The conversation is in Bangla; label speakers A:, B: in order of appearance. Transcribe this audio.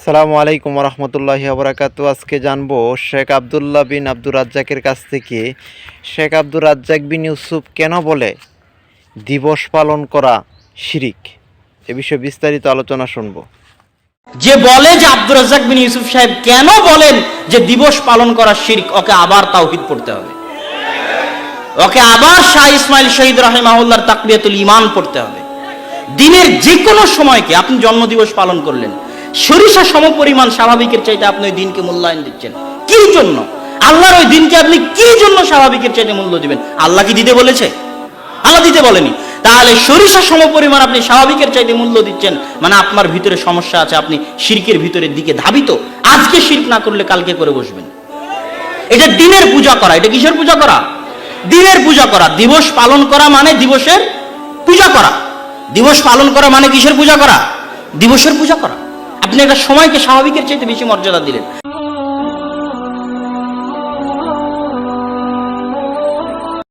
A: সালামু আলাইকুম রহমতুল্লাহি আবরাকাতু। আজকে জানবো শেখ আবদুল্লাহ বিন আব্দুর রাজ্জাকের কাছ থেকে শেখ আব্দুর রাজ্জাক বিন ইউসুফ কেন বলে দিবস পালন করা শিরিক। এ বিষয়ে বিস্তারিত আলোচনা শুনবো।
B: যে বলে যে আব্দুর রাজ্জাক বিন ইউসুফ সাহেব কেন বলেন যে দিবস পালন করা শিরক, ওকে আবার তাওহীদ পড়তে হবে, ওকে আবার শাহ ইসমাইল শহীদ রাহিমাহুল্লাহর তাকবিয়াতুল ঈমান পড়তে হবে। দিনের যে কোনো সময়কে আপনি জন্মদিবস পালন করলেন, সরিষা সমপরিমাণ স্বাভাবিকের চাইতে আপনি ওই দিনকে মূল্যায়ন দিচ্ছেন কি জন্য? আল্লাহর ওই দিনকে আপনি কি জন্য স্বাভাবিকের চাইতে মূল্য দিবেন? আল্লাহ কি দিতে বলেছে? আল্লাহ দিতে বলেনি। তাহলে সরিষা সমপরিমাণ আপনি স্বাভাবিকের চাইতে মূল্য দিচ্ছেন, মানে আপনার ভিতরে সমস্যা আছে, আপনি শিরকের ভিতরের দিকে ধাবিত। আজকে শিরক না করলে কালকে করে বসবেন। এটা দিনের পূজা করা। এটা কিসের পূজা করা? দিনের পূজা করা। দিবস পালন করা মানে দিবসের পূজা করা। দিবস পালন করা মানে কিসের পূজা করা? দিবসের পূজা করা। আপনি একটা সময়কে স্বাভাবিকের চাইতে বেশি মর্যাদা দিলেন।